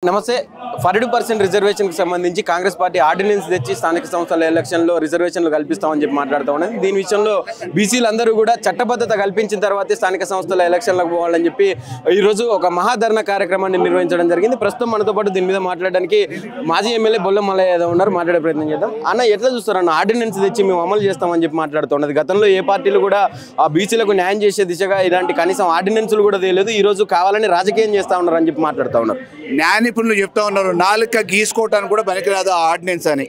నమస్తే 42% రిజర్వేషన్ కి సంబంధించి కాంగ్రెస్ పార్టీ ఆర్డినెన్స్ తెచ్చి స్థానిక సంస్థల ఎలక్షన్లో రిజర్వేషన్లు కల్పిస్తామని చెప్పి మాట్లాడుతూ ఉన్నది. దీని విషయంలో బీసీలందరూ కూడా చట్టబద్ధత కల్పించిన తర్వాతే స్థానిక సంస్థల ఎలక్షన్లకు పోవాలని చెప్పి ఈరోజు ఒక మహాధరణ కార్యక్రమాన్ని నిర్వహించడం జరిగింది. ప్రస్తుతం మనతో పాటు దీని మీద మాట్లాడడానికి మాజీ ఎమ్మెల్యే బొల్ల మల్లయ్య యాదవ్ ఉన్నారు. మాట్లాడే ప్రయత్నం చేద్దాం. అన్న, ఎట్లా చూస్తారన్న ఆర్డినెన్స్ తెచ్చి మేము అమలు చేస్తామని చెప్పి మాట్లాడుతున్నది? గతంలో ఏ పార్టీలు కూడా ఆ బీసీలకు న్యాయం చేసే దిశగా ఇలాంటి కనీసం ఆర్డినెన్స్లు కూడా తెలియదు. ఈ రోజు కావాలని రాజకీయం చేస్తా ఉన్నారు అని చెప్పి మాట్లాడుతూ ఉన్నారు. న్యాయ నిపుణులు చెప్తా ఉన్నారు, నాలుక గీసుకోవటానికి కూడా పనికిరాదు ఆర్డినెన్స్ అని.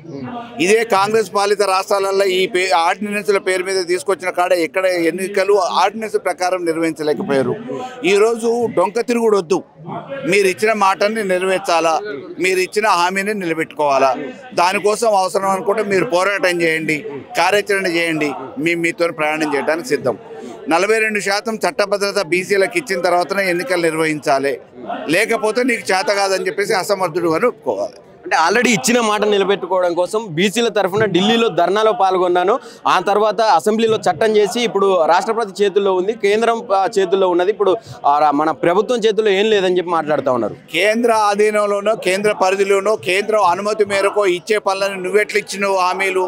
ఇదే కాంగ్రెస్ పాలిత రాష్ట్రాలలో ఈ ఆర్డినెన్స్ల పేరు మీద తీసుకొచ్చిన కాడ ఎక్కడ ఎన్నికలు ఆర్డినెన్స్ ప్రకారం నిర్వహించలేకపోయారు. ఈరోజు డొంక తిరుగుడు వద్దు, మీరు ఇచ్చిన మాటని నెరవేర్చాలా, మీరు ఇచ్చిన హామీని నిలబెట్టుకోవాలా. దానికోసం అవసరం అనుకుంటే మీరు పోరాటం చేయండి, కార్యాచరణ చేయండి, మేము మీతో ప్రయాణం చేయడానికి సిద్ధం. 42% చట్టభద్రత బీసీలకు ఇచ్చిన తర్వాతనే ఎన్నికలు నిర్వహించాలి, లేకపోతే నీకు చేత కాదని చెప్పేసి అసమర్థుడు అని ఒప్పుకోవాలి. అంటే ఆల్రెడీ ఇచ్చిన మాట నిలబెట్టుకోవడం కోసం బీసీల తరఫున ఢిల్లీలో ధర్నాలో పాల్గొన్నాను. ఆ తర్వాత అసెంబ్లీలో చట్టం చేసి ఇప్పుడు రాష్ట్రపతి చేతుల్లో ఉంది, కేంద్రం చేతుల్లో ఉన్నది. ఇప్పుడు మన ప్రభుత్వం చేతుల్లో ఏం లేదని చెప్పి మాట్లాడుతూ ఉన్నారు. కేంద్ర ఆధీనంలోనో కేంద్ర పరిధిలోనో కేంద్రం అనుమతి మేరకు ఇచ్చే పనులను నువ్వెట్లు ఇచ్చినావు హామీలు?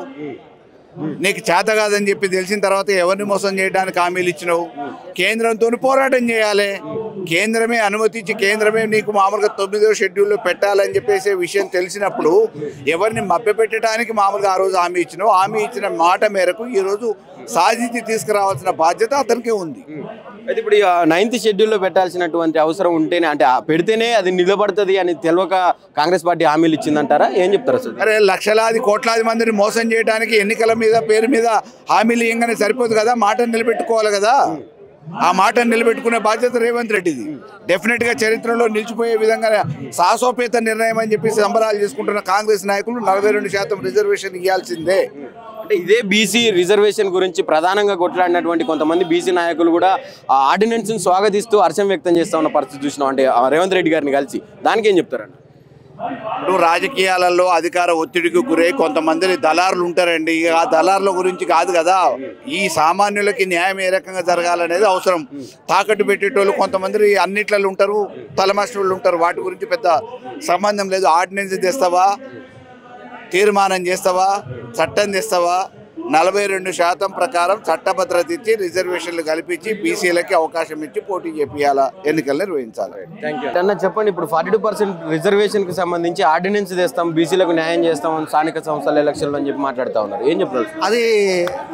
నీకు చేత కాదని చెప్పి తెలిసిన తర్వాత ఎవరిని మోసం చేయడానికి హామీలు ఇచ్చినావు? కేంద్రంతో పోరాటం చేయాలి. కేంద్రమే అనుమతించి కేంద్రమే నీకు మామూలుగా 9వ షెడ్యూల్లో పెట్టాలని చెప్పేసి విషయం తెలిసినప్పుడు ఎవరిని మభ్యపెట్టడానికి మామూలుగా ఆ రోజు హామీ ఇచ్చినావు. హామీ ఇచ్చిన మాట మేరకు ఈరోజు సాధించి తీసుకురావాల్సిన బాధ్యత అతనికే ఉంది. అయితే ఇప్పుడు 9th షెడ్యూల్లో పెట్టాల్సినటువంటి అవసరం ఉంటేనే, అంటే పెడితేనే అది నిలబడుతుంది అని తెలియక కాంగ్రెస్ పార్టీ హామీలు ఇచ్చిందంటారా? ఏం చెప్తారు అసలు? అరే, లక్షలాది కోట్లాది మందిని మోసం చేయడానికి ఎన్నికల మీద పేరు మీద హామీలు ఇవ్వగానే సరిపోదు కదా, మాటను నిలబెట్టుకోవాలి కదా. ఆ మాటను నిలబెట్టుకునే బాధ్యత రేవంత్ రెడ్డిది. డెఫినెట్గా చరిత్రలో నిలిచిపోయే విధంగా సాహసోపేత నిర్ణయం అని చెప్పి సంబరాలు చేసుకుంటున్న కాంగ్రెస్ నాయకులు 42% రిజర్వేషన్ ఇవ్వాల్సిందే. అంటే ఇదే బీసీ రిజర్వేషన్ గురించి ప్రధానంగా కొట్లాడినటువంటి కొంతమంది బీసీ నాయకులు కూడా ఆ ఆర్డినెన్స్ని స్వాగతిస్తూ హర్షం వ్యక్తం చేస్తూ ఉన్న పరిస్థితి చూసినాం. అంటే రేవంత్ రెడ్డి గారిని కలిసి దానికి ఏం చెప్తారండి? ఇప్పుడు రాజకీయాలలో అధికార ఒత్తిడికి గురై కొంతమంది దళారులు ఉంటారండి. ఆ దళారుల గురించి కాదు కదా, ఈ సామాన్యులకి న్యాయం ఏ రకంగా జరగాలనేది అవసరం. తాకట్టు పెట్టేటోళ్ళు కొంతమంది అన్నిట్లలో ఉంటారు, తలమాస్టర్లు ఉంటారు. వాటి గురించి పెద్ద సంబంధం లేదు. ఆర్డినెన్స్ తెస్తావా, తీర్మానం చేస్తావా, చట్టం తెస్తావా? 42% ప్రకారం చట్టభద్రత ఇచ్చి రిజర్వేషన్లు కల్పించి బీసీలకి అవకాశం ఇచ్చి పోటీ చేపియాలా, ఎన్నికలు నిర్వహించాలి. అన్న, చెప్పండి, ఇప్పుడు 42% రిజర్వేషన్ కి సంబంధించి ఆర్డినెన్స్ తెస్తాం, బీసీలకు న్యాయం చేస్తాం స్థానిక సంస్థల ఎలక్షన్లు అని చెప్పి మాట్లాడుతూ ఉన్నారు. ఏం చెప్తారు? అది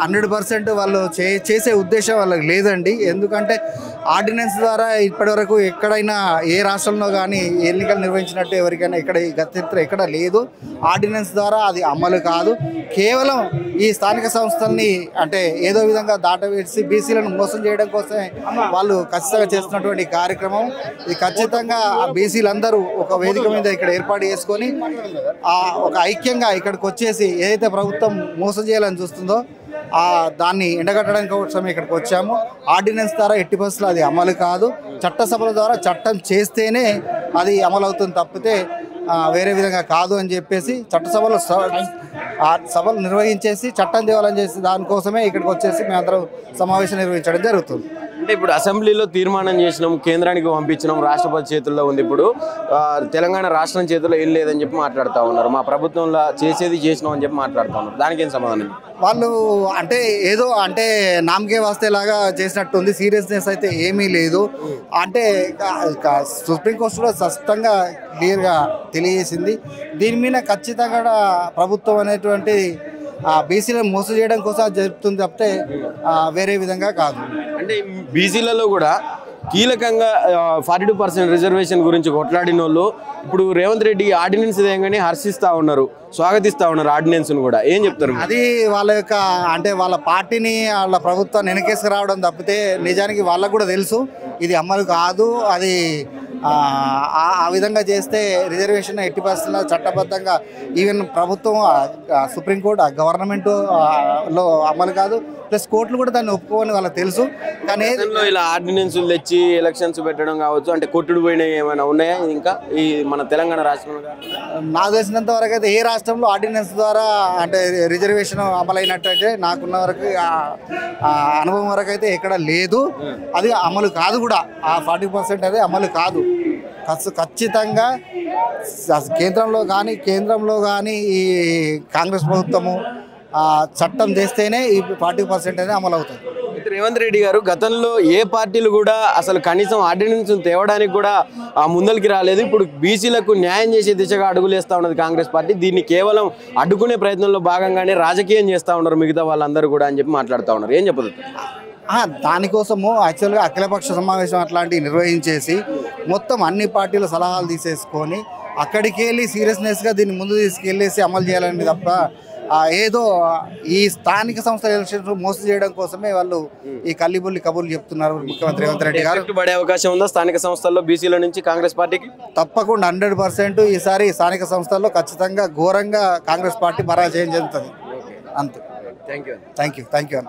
100% వాళ్ళు చేసే ఉద్దేశం వాళ్ళకి లేదండి. ఎందుకంటే ఆర్డినెన్స్ ద్వారా ఇప్పటివరకు ఎక్కడైనా ఏ రాష్ట్రంలో కానీ ఎన్నికలు నిర్వహించినట్టు ఎవరికైనా ఇక్కడ గతిత్ర ఎక్కడ లేదు. ఆర్డినెన్స్ ద్వారా అది అమలు కాదు. కేవలం ఈ స్థానిక సంస్థల్ని అంటే ఏదో విధంగా దాటవేసి బీసీలను మోసం చేయడం కోసమే వాళ్ళు ఖచ్చితంగా చేస్తున్నటువంటి కార్యక్రమం. ఇది ఖచ్చితంగా బీసీలందరూ ఒక వేదిక మీద ఇక్కడ ఏర్పాటు చేసుకొని ఒక ఐక్యంగా ఇక్కడికి వచ్చేసి ఏదైతే ప్రభుత్వం మోసం చేయాలని చూస్తుందో దాన్ని ఎండగట్టడానికి కోసమే ఇక్కడికి వచ్చాము. ఆర్డినెన్స్ ద్వారా ఎట్టి పరిస్థితుల్లో అది అమలు కాదు. చట్టసభల ద్వారా చట్టం చేస్తేనే అది అమలు అవుతుంది తప్పితే వేరే విధంగా కాదు అని చెప్పేసి చట్టసభలో సభలు నిర్వహించేసి చట్టం తేవాలని చేసి దానికోసమే ఇక్కడికి వచ్చేసి మేమందరం సమావేశం నిర్వహించడం జరుగుతుంది. అంటే ఇప్పుడు అసెంబ్లీలో తీర్మానం చేసినాం, కేంద్రానికి పంపించినాం, రాష్ట్రపతి చేతుల్లో ఉంది. ఇప్పుడు తెలంగాణ రాష్ట్రం చేతుల్లో ఏం లేదని చెప్పి మాట్లాడుతూ ఉన్నారు. మా ప్రభుత్వంలో చేసేది చేసినాం అని చెప్పి మాట్లాడుతూ ఉన్నారు. దానికి ఏం సమాధానం? వాళ్ళు అంటే ఏదో అంటే నామకే వాస్తేలాగా చేసినట్టుంది. సీరియస్నెస్ అయితే ఏమీ లేదు. అంటే సుప్రీంకోర్టులో స్పష్టంగా క్లియర్గా తెలియజేసింది. దీని మీద ఖచ్చితంగా ప్రభుత్వం అనేటువంటి బీసీలను మోసం చేయడం కోసం జరుపుతుంది తప్పితే వేరే విధంగా కాదు. అంటే బీసీలలో కూడా కీలకంగా 42% రిజర్వేషన్ గురించి కొట్లాడిన వాళ్ళు ఇప్పుడు రేవంత్ రెడ్డి ఆర్డినెన్స్ వేయగానే హర్షిస్తూ ఉన్నారు, స్వాగతిస్తూ ఉన్నారు ఆర్డినెన్స్ను కూడా. ఏం చెప్తారు? అది వాళ్ళ యొక్క అంటే వాళ్ళ పార్టీని వాళ్ళ ప్రభుత్వాన్ని వెనకేసుకు రావడం తప్పితే నిజానికి వాళ్ళకు కూడా తెలుసు ఇది అమలు కాదు. అది ఆ విధంగా చేస్తే రిజర్వేషన్ ఎట్టి పరిస్థితుల్లో చట్టబద్ధంగా ఈవెన్ ప్రభుత్వం సుప్రీంకోర్టు గవర్నమెంట్లో అమలు కాదు. ప్లస్ కోర్టులు కూడా దాన్ని ఒప్పుకోవని వాళ్ళకి తెలుసు. కానీ ఇలా ఆర్డినెన్స్లు తెచ్చి ఎలక్షన్స్ పెట్టడం కావచ్చు, అంటే కొట్టుడు పోయినవి ఏమైనా ఉన్నాయా ఇంకా ఈ మన తెలంగాణ రాష్ట్రంలో? నాకు తెలిసినంత వరకు అయితే ఏ రాష్ట్రంలో ఆర్డినెన్స్ ద్వారా అంటే రిజర్వేషన్ అమలైనట్టు అయితే నాకున్న వరకు అనుభవం వరకు అయితే ఎక్కడ లేదు. అది అమలు కాదు కూడా. ఆ 40% అదే అమలు కాదు. ఖచ్చితంగా కేంద్రంలో కానీ ఈ కాంగ్రెస్ ప్రభుత్వము చట్టం చేస్తేనే ఈ 40% అనేది అమలు అవుతుంది. రేవంత్ రెడ్డి గారు గతంలో ఏ పార్టీలు కూడా అసలు కనీసం ఆర్డినెన్స్ తేవడానికి కూడా ముందరికి రాలేదు. ఇప్పుడు బీసీలకు న్యాయం చేసే దిశగా అడుగులు వేస్తూ ఉన్నది కాంగ్రెస్ పార్టీ. దీన్ని కేవలం అడ్డుకునే ప్రయత్నంలో భాగంగానే రాజకీయం చేస్తూ ఉన్నారు మిగతా వాళ్ళందరూ కూడా అని చెప్పి మాట్లాడుతూ ఉన్నారు. ఏం చెప్పదు? దానికోసము యాక్చువల్గా అఖిలపక్ష సమావేశం అట్లాంటివి నిర్వహించేసి మొత్తం అన్ని పార్టీల సలహాలు తీసేసుకొని అక్కడికి వెళ్ళి సీరియస్నెస్గా దీన్ని ముందు తీసుకెళ్ళేసి అమలు చేయాలని తప్ప ఏదో ఈ స్థానిక సంస్థల ఎలక్షన్స్ మోసం చేయడం కోసమే వాళ్ళు ఈ కల్లిబుల్లి కబుర్లు చెప్తున్నారు ముఖ్యమంత్రి రేవంత్ రెడ్డి గారు. పడే అవకాశం ఉందా స్థానిక సంస్థల్లో బీసీల నుంచి కాంగ్రెస్ పార్టీకి? తప్పకుండా 100% ఈసారి స్థానిక సంస్థల్లో ఖచ్చితంగా ఘోరంగా కాంగ్రెస్ పార్టీ పరాజయం చెందుతుంది. అంతే. Thank you.